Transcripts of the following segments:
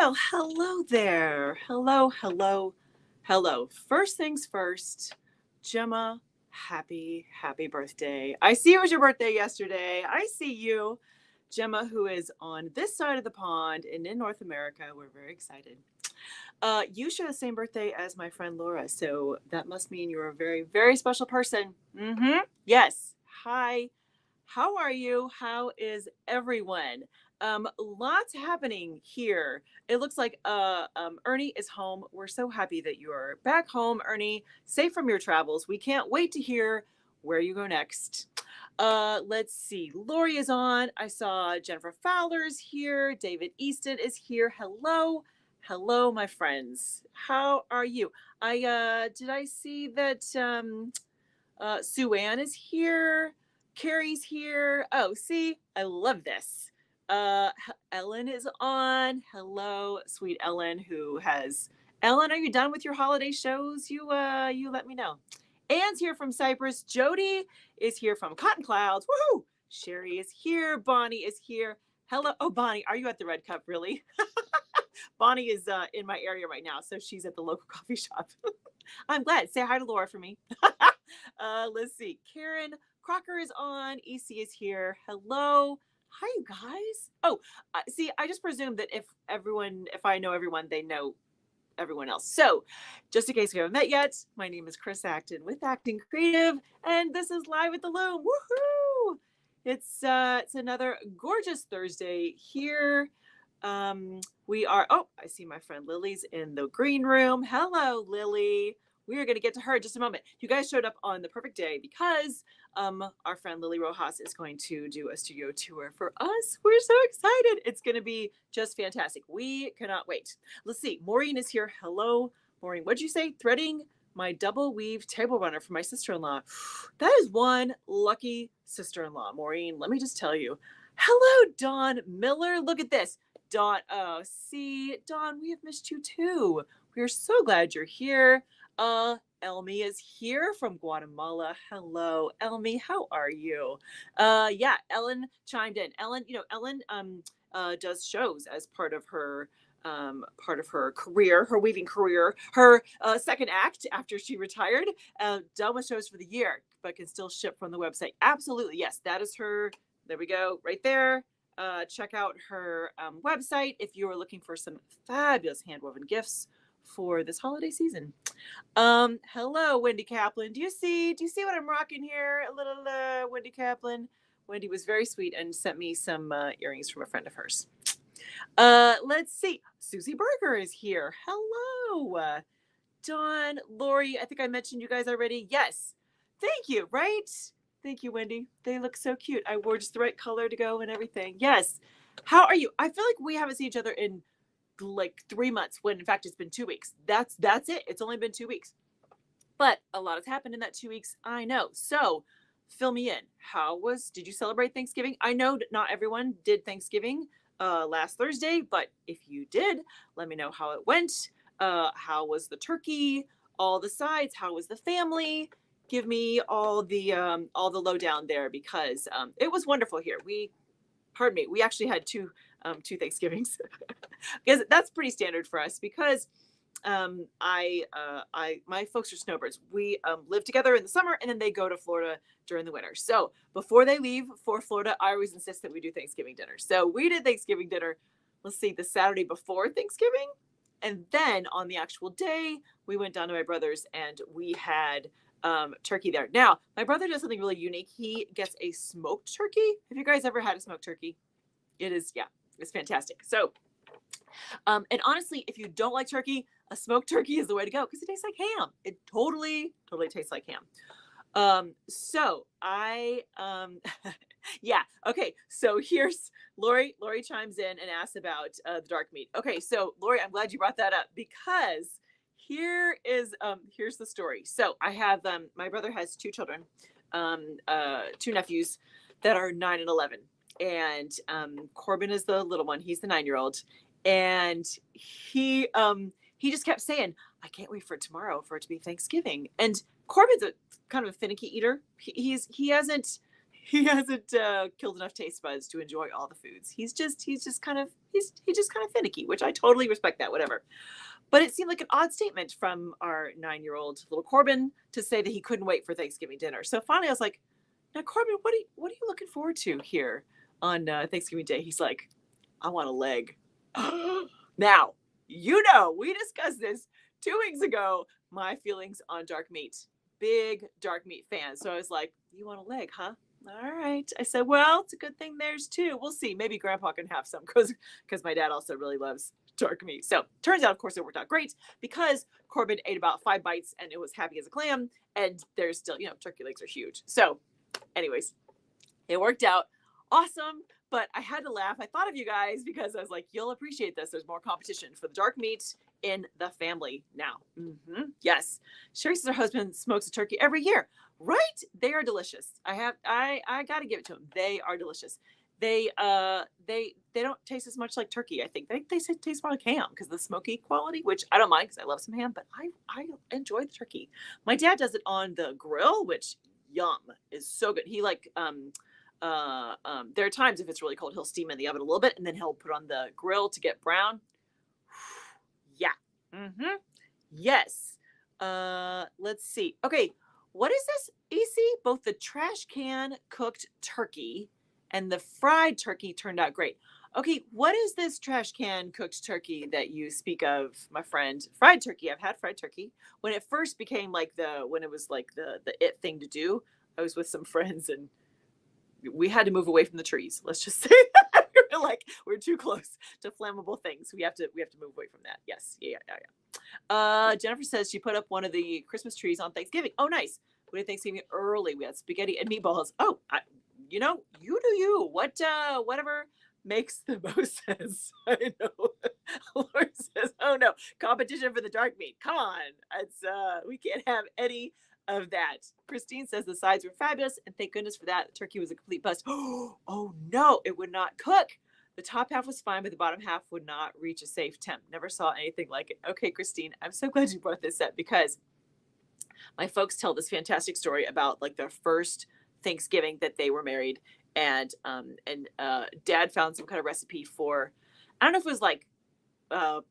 Well, hello there. Hello. First things first, Gemma, happy birthday. I see it was your birthday yesterday. I see you, Gemma, who is on this side of the pond and in North America. We're very excited. You share the same birthday as my friend Laura, so that must mean you're a very special person. Yes. Hi. How are you? How is everyone? Lots happening here. It looks like Ernie is home. We're so happy that you're back home, Ernie, safe from your travels. We can't wait to hear where you go next. Let's see. Lori is on. I saw Jennifer Fowler's here. David Easton is here. Hello, my friends. How are you? Did I see that Sue Ann is here? Carrie's here. Oh, see, I love this. Ellen is on. Hello, sweet Ellen, who has. Ellen, are you done with your holiday shows? You let me know. Anne's here from Cyprus. Jody is here from Cotton Clouds. Woohoo! Sherry is here. Bonnie is here. Hello. Oh, Bonnie, are you at the Red Cup? Really? Bonnie is in my area right now, so she's at the local coffee shop. I'm glad. Say hi to Laura for me. Let's see. Karen Crocker is on. EC is here. Hello. Hi, you guys. Oh, see, I just presume that if I know everyone, they know everyone else. So, just in case we haven't met yet, my name is Chris Acton with Acting Creative, and this is Live at the Loom. Woohoo! It's another gorgeous Thursday here. We are. Oh, I see my friend Lily's in the green room. Hello, Lily. We are going to get to her in just a moment. You guys showed up on the perfect day because our friend Lily Rojas is going to do a studio tour for us. We're so excited. It's going to be just fantastic. We cannot wait. Let's see. Maureen is here. Hello, Maureen. What'd you say? Threading my double weave table runner for my sister-in-law. That is one lucky sister-in-law, Maureen. Let me just tell you. Hello, Dawn Miller. Look at this. Dawn, oh, see, Dawn, we have missed you too. We are so glad you're here. Elmi is here from Guatemala. Hello, Elmi. How are you? Yeah, Ellen chimed in. Ellen, Ellen does shows as part of her career, her weaving career, her second act after she retired. Done with shows for the year, but can still ship from the website. Absolutely, yes, that is her. There we go, right there. Check out her website if you are looking for some fabulous handwoven gifts for this holiday season. Hello, Wendy Kaplan. Do you see what I'm rocking here? A little Wendy Kaplan. Wendy was very sweet and sent me some earrings from a friend of hers. Let's see. Susie Berger is here. Hello. Dawn, Lori, I think I mentioned you guys already. Yes. Thank you, right? Thank you, Wendy. They look so cute. I wore just the right color to go and everything. Yes. How are you? I feel like we haven't seen each other in like 3 months when in fact it's been 2 weeks. That's it. It's only been 2 weeks. But a lot has happened in that 2 weeks. I know. So fill me in. Did you celebrate Thanksgiving? I know not everyone did Thanksgiving last Thursday, but if you did, let me know how it went. How was the turkey? All the sides? How was the family? Give me all the lowdown there because it was wonderful here. We actually had two Thanksgivings because that's pretty standard for us because my folks are snowbirds. We live together in the summer and then they go to Florida during the winter. So before they leave for Florida, I always insist that we do Thanksgiving dinner. So we did Thanksgiving dinner, let's see, the Saturday before Thanksgiving. And then on the actual day, we went down to my brother's and we had turkey there. Now, my brother does something really unique. He gets a smoked turkey. Have you guys ever had a smoked turkey? It's fantastic. So, and honestly, if you don't like turkey, a smoked turkey is the way to go because it tastes like ham. It totally tastes like ham. So I, yeah. Okay. So here's Lori chimes in and asks about the dark meat. Okay. So Lori, I'm glad you brought that up because here's the story. So I have my brother has 2 children, 2 nephews that are 9 and 11, and Corbin is the little one. He's the 9-year-old, and he just kept saying, "I can't wait for tomorrow for it to be Thanksgiving." And Corbin's a kind of a finicky eater. He he hasn't killed enough taste buds to enjoy all the foods. He's just kind of finicky, which I totally respect that. Whatever. But it seemed like an odd statement from our 9-year-old little Corbin to say that he couldn't wait for Thanksgiving dinner. So finally, I was like, "Now, Corbin, what are you looking forward to here on Thanksgiving Day?" He's like, "I want a leg." Now, we discussed this 2 weeks ago. My feelings on dark meat. Big dark meat fan. So I was like, "You want a leg, huh?" All right. I said, "Well, it's a good thing there's two. We'll see. Maybe Grandpa can have some because my dad also really loves dark meat." So turns out, of course, it worked out great because Corbin ate about 5 bites and it was happy as a clam. And there's still, turkey legs are huge. So anyways, it worked out awesome. But I had to laugh. I thought of you guys because I was like, you'll appreciate this. There's more competition for the dark meat in the family now. Yes. Sherry says her husband smokes a turkey every year. Right? They are delicious. I got to give it to them. They are delicious. They don't taste as much like turkey. I think they taste more like ham because of the smoky quality, which I don't mind because I love some ham, but I enjoy the turkey. My dad does it on the grill, which yum, is so good. He there are times if it's really cold, he'll steam in the oven a little bit and then he'll put on the grill to get brown. Yeah. Yes. Let's see. Okay. What is this, EC? Both the trash can cooked turkey and the fried turkey turned out great. Okay. What is this trash can cooked turkey that you speak of, my friend? Fried turkey. I've had fried turkey. When it first became when it was like the it thing to do, I was with some friends and we had to move away from the trees. Let's just say that. We're too close to flammable things. We have to move away from that. Yes. Yeah. Jennifer says she put up one of the Christmas trees on Thanksgiving. Oh, nice. We did Thanksgiving early. We had spaghetti and meatballs. Oh, you do you. Whatever makes the most sense. I know. Laura says, "Oh no, competition for the dark meat. Come on, we can't have any of that." Christine says the sides were fabulous, and thank goodness for that. The turkey was a complete bust. Oh no, it would not cook. The top half was fine, but the bottom half would not reach a safe temp. Never saw anything like it. Okay, Christine, I'm so glad you brought this up because my folks tell this fantastic story about their first Thanksgiving that they were married, and Dad found some kind of recipe for, I don't know if it was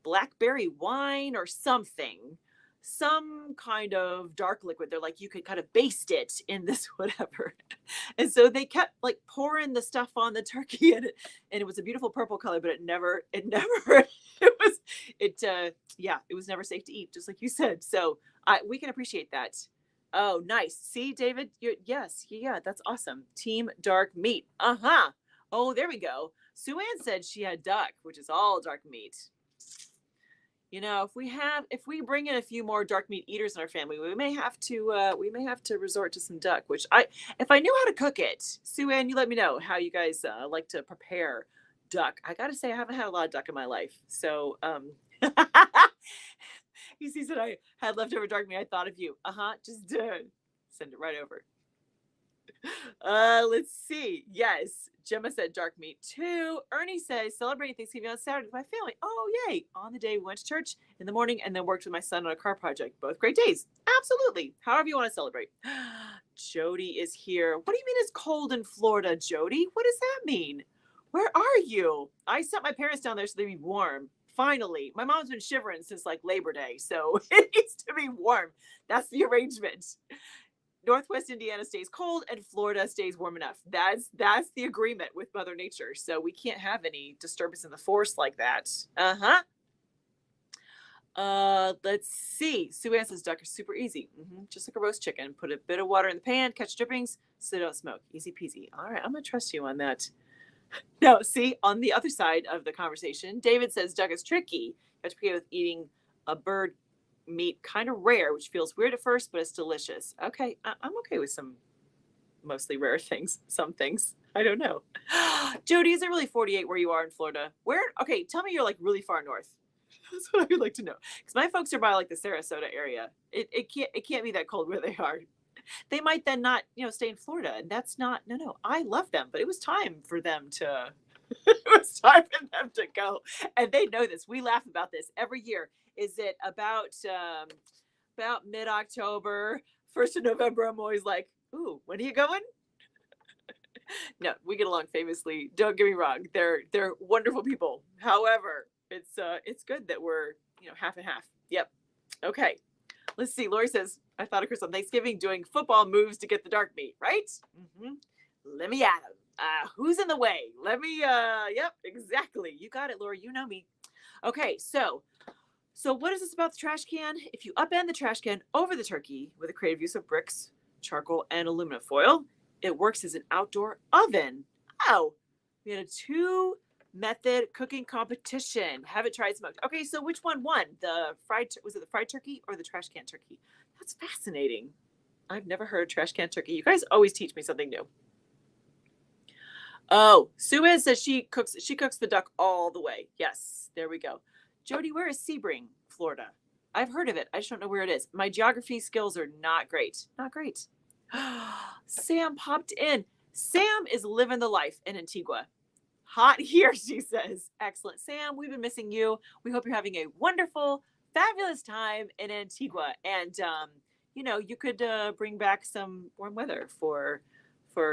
blackberry wine or something, some kind of dark liquid. They're like, you could kind of baste it in this whatever. And so they kept pouring the stuff on the turkey and it was a beautiful purple color, but it was never safe to eat, just like you said. So we can appreciate that. Oh, nice. See, David, yes, yeah, that's awesome. Team dark meat. Oh, there we go. Sue Ann said she had duck, which is all dark meat. If we bring in a few more dark meat eaters in our family, we may have to resort to some duck, which if I knew how to cook it, Sue Ann, you let me know how you guys like to prepare duck. I got to say, I haven't had a lot of duck in my life. So, he sees that I had leftover dark meat. I thought of you. Just send it right over. Let's see. Yes, Gemma said dark meat too. Ernie says celebrating Thanksgiving on Saturday with my family. Oh, yay. On the day we went to church in the morning and then worked with my son on a car project. Both great days. Absolutely. However you want to celebrate. Jody is here. What do you mean it's cold in Florida, Jody? What does that mean? Where are you? I sent my parents down there so they'd be warm. Finally. My mom's been shivering since Labor Day, so it needs to be warm. That's the arrangement. Northwest Indiana stays cold and Florida stays warm enough. That's the agreement with Mother Nature. So we can't have any disturbance in the force like that. Let's see. Sue Ann says duck are super easy. Just like a roast chicken. Put a bit of water in the pan, catch drippings so they don't smoke. Easy peasy. All right, I'm gonna trust you on that. No, see, on the other side of the conversation, David says duck is tricky. You have to be with eating a bird meat, kind of rare, which feels weird at first, but it's delicious. Okay, I'm okay with some mostly rare things. Some things, I don't know. Jody, is it really 48 where you are in Florida? Where? Okay, tell me you're really far north. That's what I would like to know. Because my folks are by the Sarasota area. It can't be that cold where they are. They might then not, stay in Florida, and that's not. No. I love them, but it was time for them to. It was time for them to go, and they know this. We laugh about this every year. Is it about mid-October, 1st of November? I'm always like, "Ooh, when are you going?" No, we get along famously. Don't get me wrong. They're wonderful people. However, it's good that we're, half and half. Yep. Okay. Let's see. Lori says, I thought of Chris on Thanksgiving doing football moves to get the dark meat, right? Mm-hmm. Let me at him. Who's in the way? Let me, yep, exactly. You got it, Lori. You know me. Okay, so what is this about the trash can? If you upend the trash can over the turkey with a creative use of bricks, charcoal, and aluminum foil, it works as an outdoor oven. Oh, we had a 2-method cooking competition. Haven't tried smoked. Okay, so which one won? Was it the fried turkey or the trash can turkey? That's fascinating. I've never heard of trash can turkey. You guys always teach me something new. Oh, Suez says she cooks the duck all the way. Yes, there we go. Jody, where is Sebring, Florida? I've heard of it. I just don't know where it is. My geography skills are not great. Not great. Sam popped in. Sam is living the life in Antigua. Hot here, she says. Excellent. Sam, we've been missing you. We hope you're having a wonderful, fabulous time in Antigua. And, you could bring back some warm weather for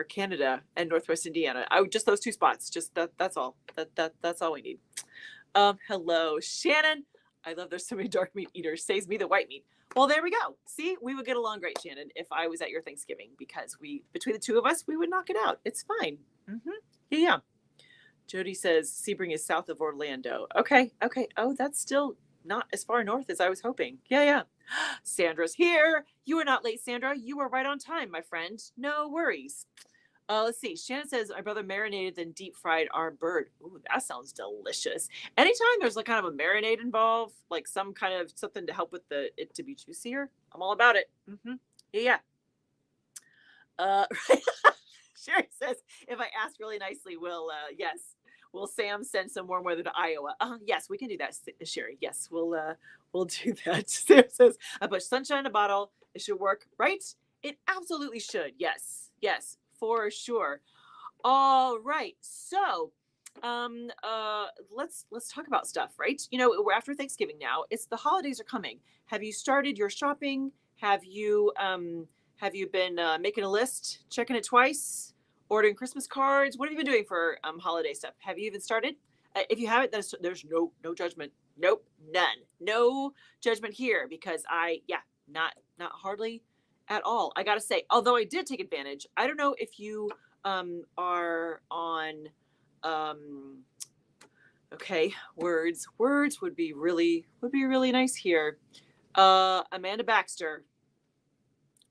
Canada and Northwest Indiana. Just those 2 spots. Just that's all. That's all we need. Hello, Shannon. I love there's so many dark meat eaters. Saves me the white meat. Well, there we go. See, we would get along great, Shannon, if I was at your Thanksgiving, because between the 2 of us, we would knock it out. It's fine. Mm-hmm. Yeah. Jody says Sebring is south of Orlando. Okay. Oh, that's still not as far north as I was hoping. Yeah. Sandra's here. You are not late, Sandra. You were right on time, my friend. No worries. Let's see. Shannon says my brother marinated then deep fried our bird. Ooh, that sounds delicious. Anytime there's like kind of a marinade involved, like some kind of something to help with it to be juicier, I'm all about it. Mm-hmm. Yeah. Sherry says if I ask really nicely, will Sam send some warm weather to Iowa? Yes, we can do that, Sherry. Yes, we'll do that. Sam says I put sunshine in a bottle. It should work, right? It absolutely should. Yes, for sure. All right. So, let's talk about stuff, right? We're after Thanksgiving now. It's the holidays are coming. Have you started your shopping? Have you been making a list, checking it twice, ordering Christmas cards? What have you been doing for holiday stuff? Have you even started? If you haven't, there's no judgment. Nope, none. No judgment here because not hardly at all. I gotta say, although I did take advantage. I don't know if you are on okay, words would be really nice here. Amanda Baxter.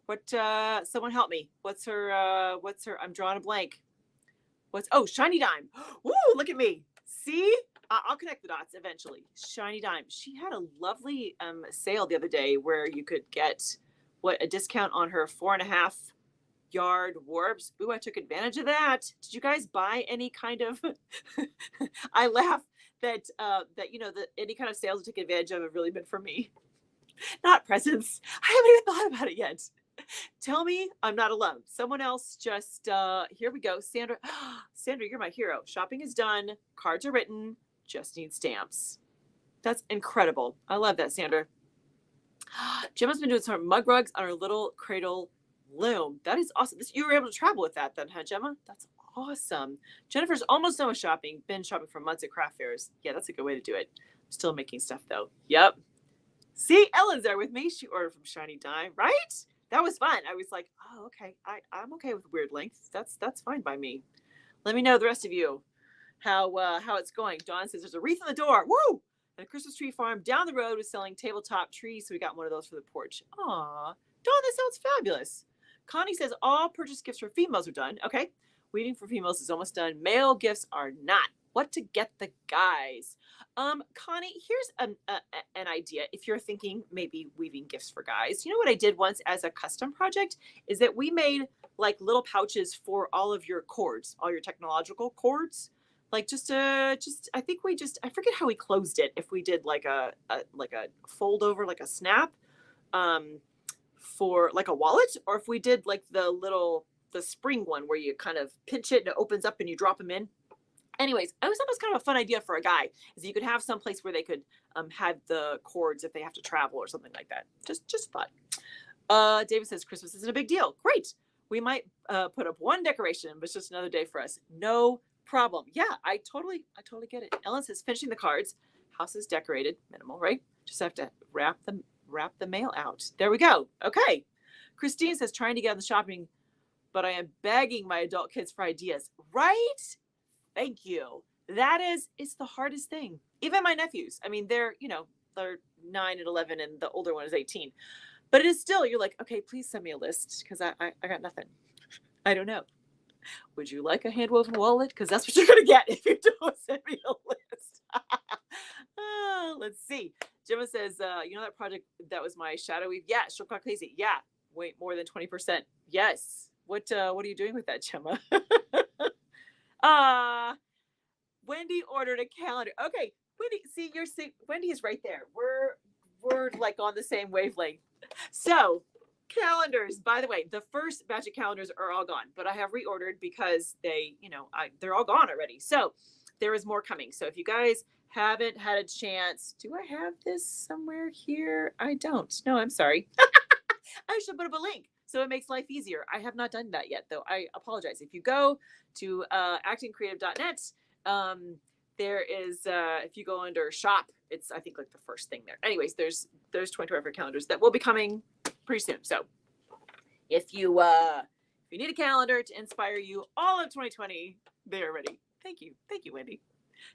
What someone help me. What's her I'm drawing a blank. Shiny Dime. Woo, look at me. See? I'll connect the dots eventually. Shiny Dime. She had a lovely sale the other day where you could get a discount on her 4.5 yard warps. Ooh, I took advantage of that. Did you guys buy any kind of I laugh that any kind of sales I took advantage of have really been for me. Not presents. I haven't even thought about it yet. Tell me I'm not alone. Someone else just here we go. Sandra, you're my hero. Shopping is done. Cards are written. Just need stamps. That's incredible. I love that, Sandra. Gemma's been doing some mug rugs on her little cradle loom. That is awesome. You were able to travel with that then, huh, Gemma? That's awesome. Jennifer's almost done with shopping. Been shopping for months at craft fairs. Yeah, that's a good way to do it. I'm still making stuff though. Yep. See, Ellen's there with me. She ordered from Shiny Dime, right? That was fun. I was like, oh, okay. I'm okay with weird lengths. That's fine by me. Let me know, the rest of you, how it's going. Dawn says there's a wreath on the door. Woo! And a Christmas tree farm down the road was selling tabletop trees, so we got one of those for the porch. Aw, Dawn, that sounds fabulous. Connie says all purchase gifts for females are done. Okay. Weeding for females is almost done. Male gifts are not. What to get the guys? Connie, here's an idea. If you're thinking maybe weaving gifts for guys, you know what I did once as a custom project is that we made like little pouches for all of your cords, all your technological cords. Like I forget how we closed it. If we did like a fold over, like a snap, for like a wallet, or if we did like the spring one where you kind of pinch it and it opens up and you drop them in. Anyways, I always thought it was kind of a fun idea for a guy, is you could have some place where they could have the cords if they have to travel or something like that. Just thought. David says Christmas isn't a big deal. Great. We might put up one decoration, but it's just another day for us. No problem. Yeah, I totally get it. Ellen says finishing the cards. House is decorated, minimal, right? Just have to wrap the mail out. There we go. Okay. Christine says trying to get on the shopping, but I am begging my adult kids for ideas. Right? Thank you. It's the hardest thing. Even my nephews. I mean, they're 9 and 11, and the older one is 18. But it is still, you're like, okay, please send me a list because I got nothing. I don't know. Would you like a hand-woven wallet? Because that's what you're going to get if you don't send me a list. Let's see. Gemma says, that project that was my shadow weave? Yeah, Shopcraft Crazy. Yeah, wait, more than 20%. Yes. What are you doing with that, Gemma? Wendy ordered a calendar. Okay, Wendy, Wendy is right there. We're like on the same wavelength. So calendars, by the way, the first batch of calendars are all gone, but I have reordered because they're all gone already. So there is more coming. So if you guys haven't had a chance, do I have this somewhere here? I don't. No, I'm sorry. I should put up a link so it makes life easier. I have not done that yet, though. I apologize. If you go to actingcreative.net, there is, if you go under shop, it's, I think, like the first thing there. Anyways, there's 24-hour calendars that will be coming pretty soon. So if you need a calendar to inspire you all of 2020, they are ready. Thank you, Wendy.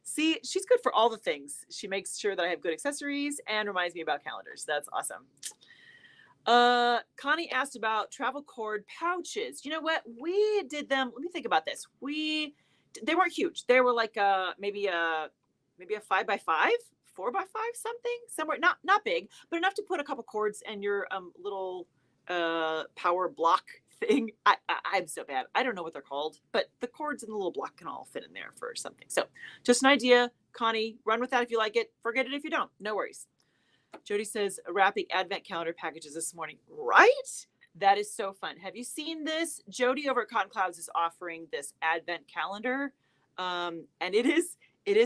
See, she's good for all the things. She makes sure that I have good accessories and reminds me about calendars. That's awesome. Connie asked about travel cord pouches. You know what? We did them. Let me think about this. They weren't huge. They were like maybe a 5x5, 4x5, somewhere. Not big, but enough to put a couple cords and your little power block thing. I'm so bad. I don't know what they're called, but the cords and the little block can all fit in there for something. So just an idea, Connie. Run with that if you like it. Forget it if you don't. No worries. Jody says wrapping advent calendar packages this morning. Right? That is so fun. Have you seen this? Jody over at Cotton Clouds is offering this advent calendar. And it is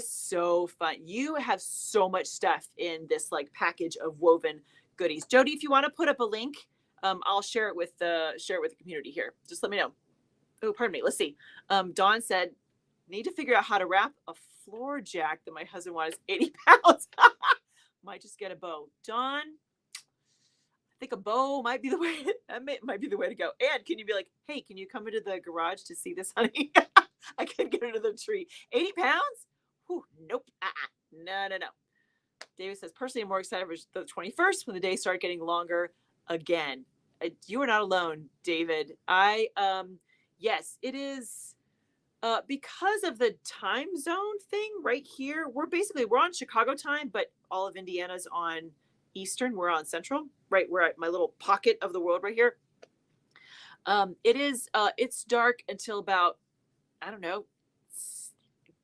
so fun. You have so much stuff in this like package of woven goodies. Jody, if you want to put up a link, I'll share it with the community here. Just let me know. Oh, pardon me. Let's see. Dawn said, need to figure out how to wrap a floor jack that my husband wants 80 pounds. Might just get a bow. Dawn, I think a bow might be the way. Might be the way to go. And can you be like, hey, can you come into the garage to see this, honey? I can't get into the tree. 80 pounds? Whew, nope. No. David says, personally, I'm more excited for the 21st when the days start getting longer again. You are not alone, David. Yes, it is. Because of the time zone thing right here, we're on Chicago time, but all of Indiana's on Eastern. We're on Central, right? We're at my little pocket of the world right here. It's dark until about, I don't know,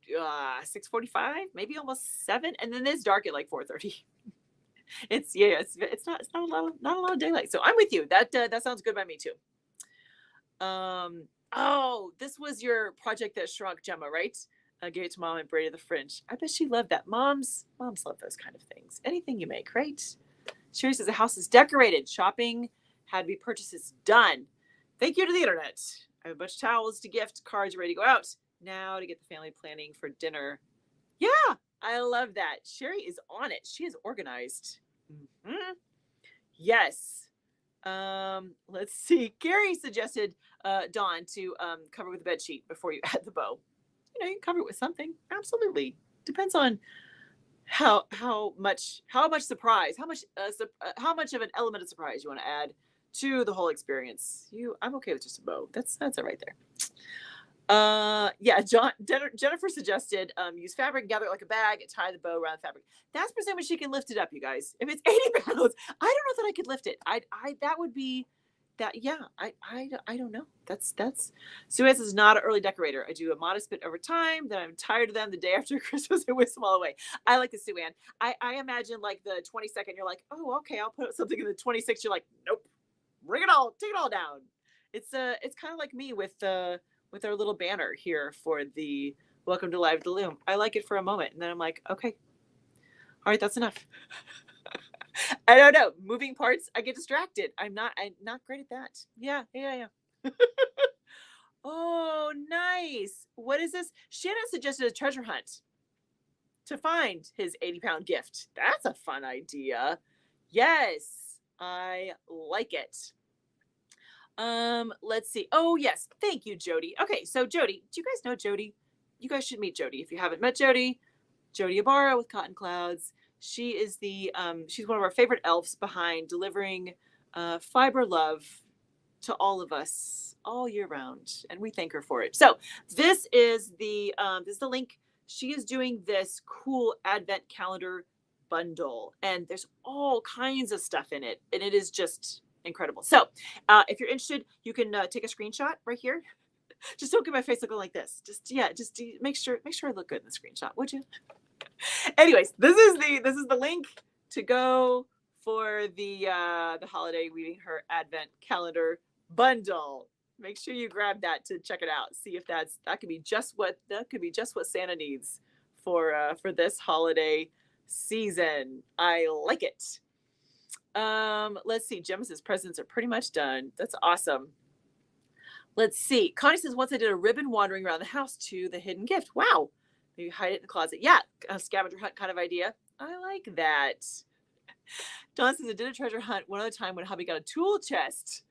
6:45, maybe almost 7. And then it's dark at like 4:30. It's not a lot of daylight. So I'm with you. That sounds good by me too. Oh, this was your project that shrunk, Gemma, right? I gave it to Mom and braided the fringe. I bet she loved that. Moms love those kind of things. Anything you make, right? Sherry says the house is decorated. Shopping had to be purchased. It's done. Thank you to the internet. I have a bunch of towels to gift, cards ready to go out. Now to get the family planning for dinner. Yeah, I love that. Sherry is on it. She is organized. Mm-hmm. Yes. Let's see. Gary suggested Dawn to cover with a bed sheet before you add the bow. You can cover it with something. Absolutely. Depends on how much surprise, how much of an element of surprise you want to add to the whole experience. I'm okay with just a bow. That's it right there. Yeah, Jennifer suggested use fabric, gather it like a bag, tie the bow around the fabric. That's presuming she can lift it up, you guys. If it's 80 pounds, I don't know that I could lift it. That would be that. Yeah, I don't know. That's Suez is not an early decorator. I do a modest bit over time. Then I'm tired of them the day after Christmas and whisk them all away. I like the Sue-Ann. I imagine like the 22nd, you're like, oh, okay, I'll put something in the 26th. You're like, nope, bring it all, take it all down. It's kind of like me with our little banner here for the Welcome to Live the Loom. I like it for a moment, and then I'm like, okay, all right, that's enough. I don't know. Moving parts, I get distracted. I'm not great at that. Yeah. Oh, nice. What is this? Shannon suggested a treasure hunt to find his 80-pound gift. That's a fun idea. Yes, I like it. Let's see. Oh, yes. Thank you, Jody. Okay, so Jody, do you guys know Jody? You guys should meet Jody. If you haven't met Jody, Jody Ibarra with Cotton Clouds. She is she's one of our favorite elves behind delivering fiber love to all of us all year round, and we thank her for it. So this is the link. She is doing this cool advent calendar bundle, and there's all kinds of stuff in it, and it is just incredible. So if you're interested, you can take a screenshot right here. Just don't get my face looking like this. Just make sure I look good in the screenshot, would you? Anyways, this is the link to go for the holiday weaving her advent calendar bundle. Make sure you grab that to check it out. See if that could be just what Santa needs for this holiday season. I like it. Let's see. Gemma says presents are pretty much done. That's awesome. Let's see. Connie says once I did a ribbon wandering around the house to the hidden gift. Wow. Maybe hide it in the closet. Yeah, a scavenger hunt kind of idea. I like that. Dawn says I did a treasure hunt one other time when hubby got a tool chest.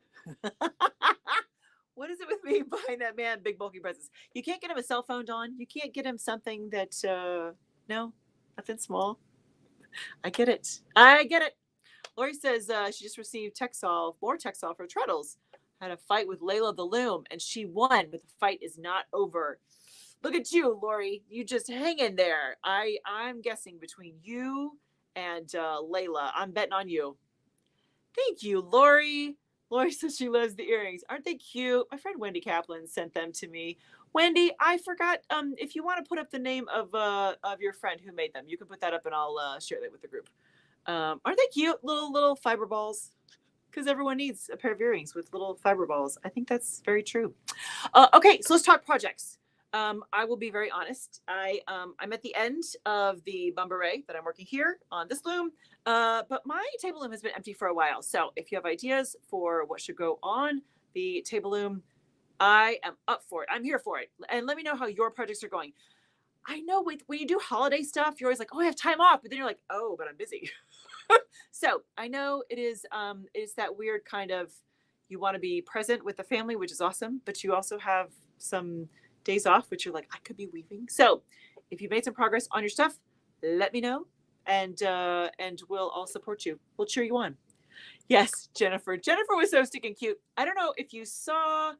What is it with me buying that man big bulky presents? You can't get him a cell phone, Dawn. You can't get him something that no, nothing small. I get it. Lori says she just received more Texol for treadles. Had a fight with Layla the loom, and she won, but the fight is not over. Look at you, Lori. You just hang in there. I'm guessing between you and Layla. I'm betting on you. Thank you, Lori. Lori says she loves the earrings. Aren't they cute? My friend Wendy Kaplan sent them to me. Wendy, I forgot. If you want to put up the name of your friend who made them, you can put that up, and I'll share that with the group. Aren't they cute? Little fiber balls. Because everyone needs a pair of earrings with little fiber balls. I think that's very true. Okay, so let's talk projects. I will be very honest. I'm at the end of the bumbaree that I'm working here on this loom, but my table loom has been empty for a while. So if you have ideas for what should go on the table loom, I am up for it. I'm here for it. And let me know how your projects are going. I know when you do holiday stuff, you're always like, oh, I have time off. But then you're like, oh, but I'm busy. So I know it's that weird kind of, you want to be present with the family, which is awesome, but you also have some days off, which you're like, I could be weaving. So if you made some progress on your stuff, let me know, and we'll all support you. We'll cheer you on. Yes, Jennifer. Jennifer was so stinking cute. I don't know if you saw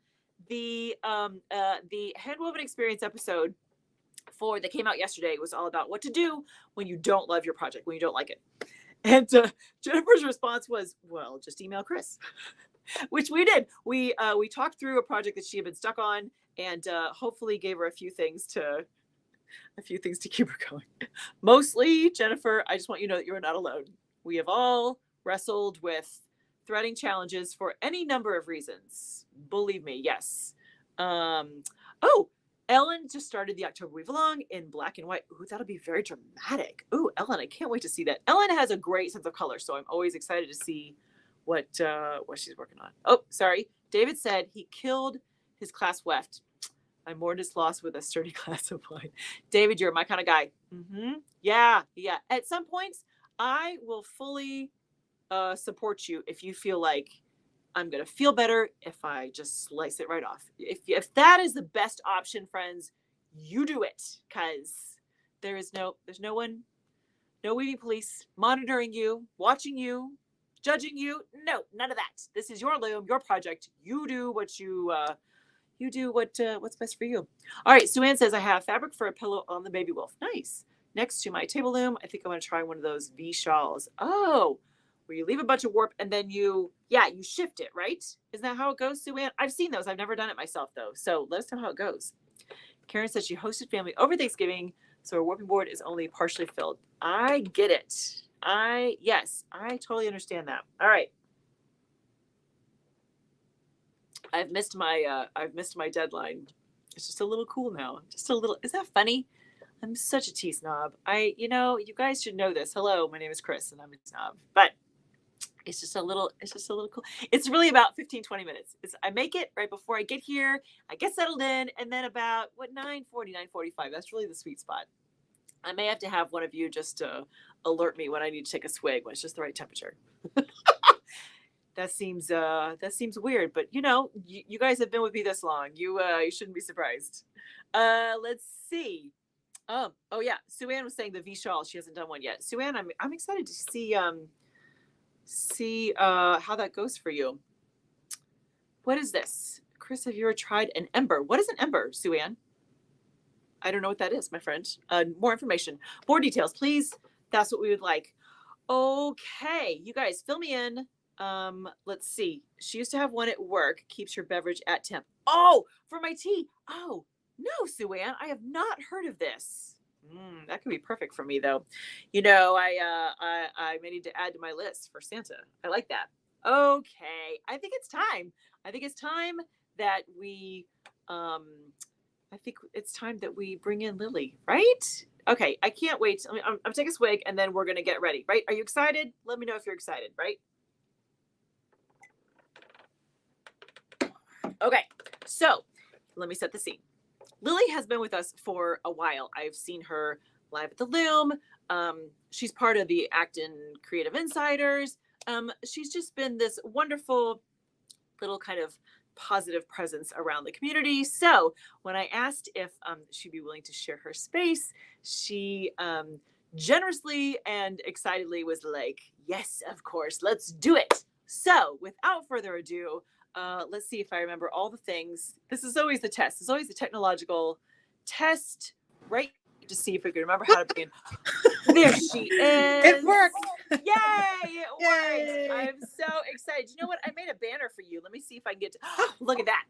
the Handwoven Experience episode that came out yesterday. It was all about what to do when you don't love your project, when you don't like it. And Jennifer's response was, well, just email Chris, which we did. We talked through a project that she had been stuck on, and hopefully gave her a few things to keep her going. Mostly, Jennifer, I just want you to know that you're not alone. We have all wrestled with threading challenges for any number of reasons. Believe me, yes. Ellen just started the October Weave Along in black and white. Ooh, that'll be very dramatic. Ooh, Ellen, I can't wait to see that. Ellen has a great sense of color, so I'm always excited to see what she's working on. Oh, sorry. David said he killed his class weft. I mourned his loss with a sturdy glass of wine. David, you're my kind of guy. Mm-hmm. Yeah. At some points, I will fully support you if you feel like I'm going to feel better if I just slice it right off. If that is the best option, friends, you do it, because there's no one, no weaving police monitoring you, watching you, judging you. No, none of that. This is your loom, your project. You do what what's best for you. All right. Sue Ann says I have fabric for a pillow on the baby wolf. Nice. Next to my table loom, I think I'm going to try one of those V shawls. Oh, where you leave a bunch of warp and then you shift it, right? Isn't that how it goes, Sue Ann? I've seen those. I've never done it myself, though. So let us know how it goes. Karen says she hosted family over Thanksgiving, so her warping board is only partially filled. I get it. I totally understand that. All right. I've missed my deadline. It's just a little cool now. Just a little. Is that funny? I'm such a tea snob. You guys should know this. Hello, my name is Chris, and I'm a snob. But It's just a little cool. It's really about 15, 20 minutes. I make it right before I get here. I get settled in, and then about 9:40, 9:45. That's really the sweet spot. I may have to have one of you just to alert me when I need to take a swig when it's just the right temperature. That seems weird, but you guys have been with me this long. You shouldn't be surprised. Let's see. Oh yeah, Sue-Ann was saying the V shawl. She hasn't done one yet. Sue-Ann, I'm excited to see how that goes for you. What is this? Chris, have you ever tried an ember? What is an ember, Sue-Ann? I don't know what that is, my friend. More information, more details, please. That's what we would like. Okay, you guys, fill me in. Let's see. She used to have one at work, keeps your beverage at temp. Oh, for my tea. Oh, no, Sue-Ann, I have not heard of this. That could be perfect for me, though. I may need to add to my list for Santa. I like that. Okay, I think it's time. That we, bring in Lily, right? Okay, I can't wait. I'm taking a swig, and then we're gonna get ready, right? Are you excited? Let me know if you're excited, right? Okay, so let me set the scene. Lily has been with us for a while. I've seen her live at the Loom. She's part of the Acton Creative Insiders. She's just been this wonderful little kind of positive presence around the community. So when I asked if she'd be willing to share her space, she generously and excitedly was like, yes, of course, let's do it. So without further ado, let's see if I remember all the things. This is always the test. It's always the technological test, right? To see if we can remember how to begin. There she is. It worked. Yay! It worked. I'm so excited. You know what? I made a banner for you. Let me see if I can get to. Look at that.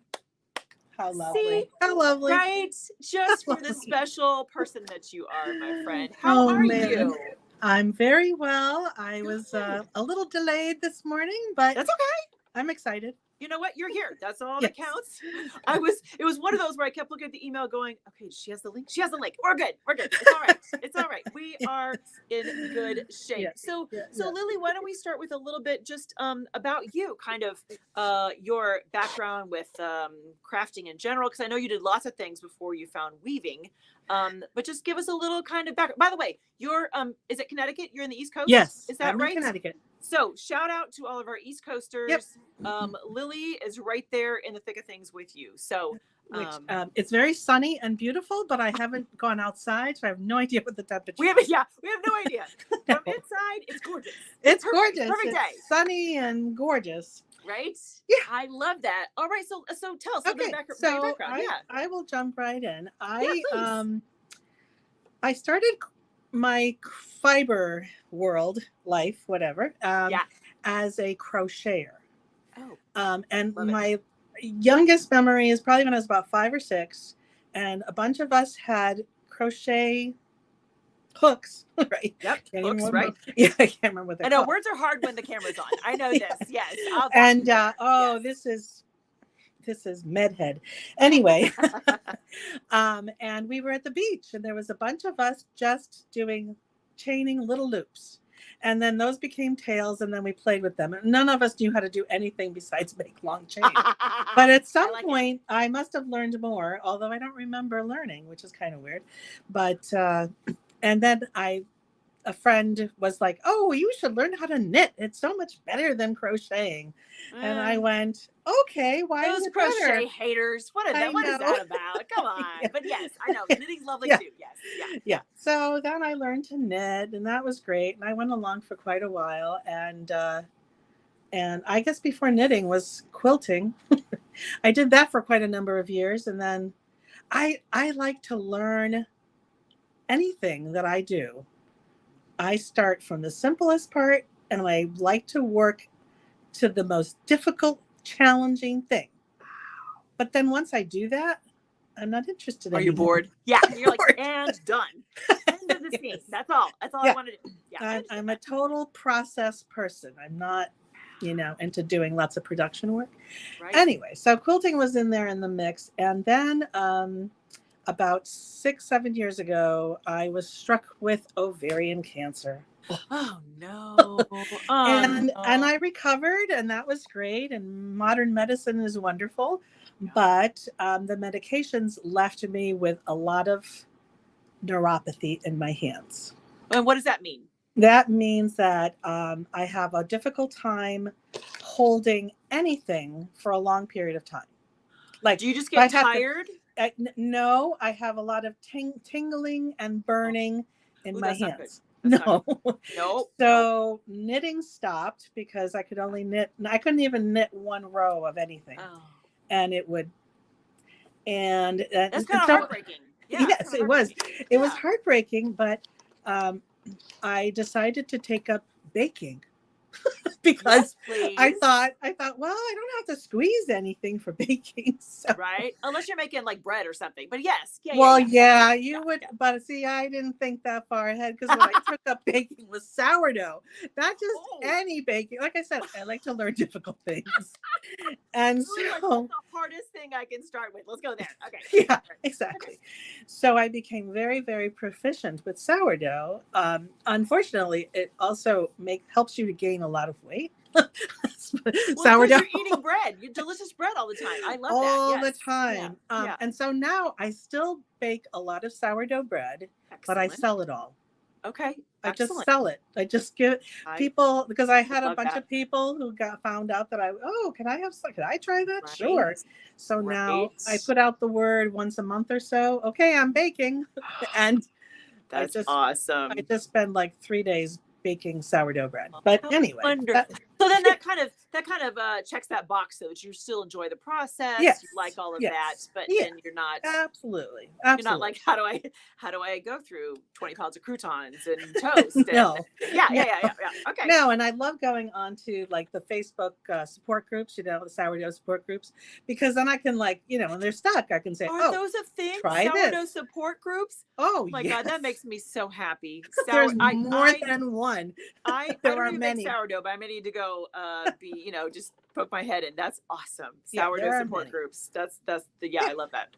How lovely. See? How lovely. Right? Just for the special person that you are, my friend. How are you? I'm very well. I was a little delayed this morning, but that's okay. I'm excited. You know what? You're here. That's all that counts. It was one of those where I kept looking at the email going, okay, she has the link. We're good. It's all right. We are in good shape. Yes. So Lily, why don't we start with a little bit just about you, kind of your background with crafting in general, because I know you did lots of things before you found weaving. But just give us a little kind of background. By the way, you're is it Connecticut? You're in the East Coast? Yes. Is that right? Connecticut. So shout out to all of our East Coasters. Yep. Lily is right there in the thick of things with you. So it's very sunny and beautiful, but I haven't gone outside, so I have no idea what the temperature is. We have no idea. From inside, it's gorgeous. It's gorgeous. Perfect day. Sunny and gorgeous. Right? Yeah. I love that. All right. So tell us a little bit about your background. I will jump right in. Please. I started my fiber world life, whatever, as a crocheter. And my youngest memory is probably when I was about 5 or 6, and a bunch of us had crochet hooks, right? Yep, hooks, right? Yeah, I can't remember what they're called. I know, words are hard when the camera's on. I know this, yes. And, this is medhead. Anyway, and we were at the beach, and there was a bunch of us just doing chaining little loops. And then those became tails, and then we played with them. And none of us knew how to do anything besides make long chains. But at some point, I must have learned more, although I don't remember learning, which is kind of weird. But, and then a friend was like, oh, you should learn how to knit. It's so much better than crocheting. And I went, okay, why those is it crochet better? haters? What is that about? Come on. Yeah. But yes, I know. Knitting's lovely too. Yes. Yeah. So then I learned to knit, and that was great. And I went along for quite a while. And I guess before knitting was quilting. I did that for quite a number of years. And then I like to learn anything that I do. I start from the simplest part, and I like to work to the most difficult, challenging thing. But then once I do that, I'm not interested anymore. Are you bored? Yeah. You're like, and done. End of the scene. That's all I want to do. Yeah. I'm a total process person. I'm not, into doing lots of production work. Right. Anyway, so quilting was in there in the mix. And then about 6-7 years ago, I was struck with ovarian cancer. Oh no. Oh And no. I recovered, and that was great. And modern medicine is wonderful, Yeah. but the medications left me with a lot of neuropathy in my hands. And what does that mean? That means that I have a difficult time holding anything for a long period of time. Like Do you just if I get have to, tired? no, I have a lot of tingling and Oh, burning in ooh, my that's not good. hands. That's not No. good. Nope. Nope. So knitting stopped because I could only knit, I couldn't even knit one row of anything. Oh, And it would, and that's kind of so, heartbreaking. Yeah, it's yes, kind of it was. heartbreaking. It was Yeah. heartbreaking, but um, I decided to take up baking. Because Yes, please. I thought, well, I don't have to squeeze anything for baking. So, Right? Unless you're making like bread or something. But yes, yeah, yeah, well, yeah. That's yeah, good. you Yeah, would, yeah. but see, I didn't think that far ahead because what I took up baking was sourdough, not just Oh, any baking. Like I said, I like to learn difficult things. And you were like, what's so, the hardest thing I can start with? Let's go there. Okay. yeah, Okay. exactly. So I became very, very proficient with sourdough. Unfortunately, it also helps you to gain a lot of weight. Well, because Sourdough you're eating bread, you delicious bread all the time. I love that. all the Yes. Yeah. time. Yeah. And so now I still bake a lot of sourdough bread, but I Excellent. sell it all. Okay. I just Excellent. sell it. I just give I people, because I had a love bunch that. of people who found out that can I have some? Can I try that? Right. Sure. So now Right. I put out the word once a month or so. Okay, I'm baking, and I That's just I awesome. just spend like 3 days baking sourdough bread. But How anyway, wonderful. So then that kind of checks that box so that you still enjoy the process, you like yes, all of that, yes, but yeah, then absolutely, you're not absolutely. like how do I go through 20 pounds of croutons and toast and No, yeah, yeah, no, yeah, yeah, yeah. Okay. no. And I love going on to like the Facebook support groups, the sourdough support groups, because then I can, like, when they're stuck, I can say, Are oh, those a thing? try Sourdough this. support groups? Oh, My God, that yes. makes me so happy. There's Sour more than one. I There don't are even make many. sourdough, but I may need to go be, just poke my head in. That's awesome. Yeah, Sourdough there are support many. groups. That's the yeah, Yeah. I love that.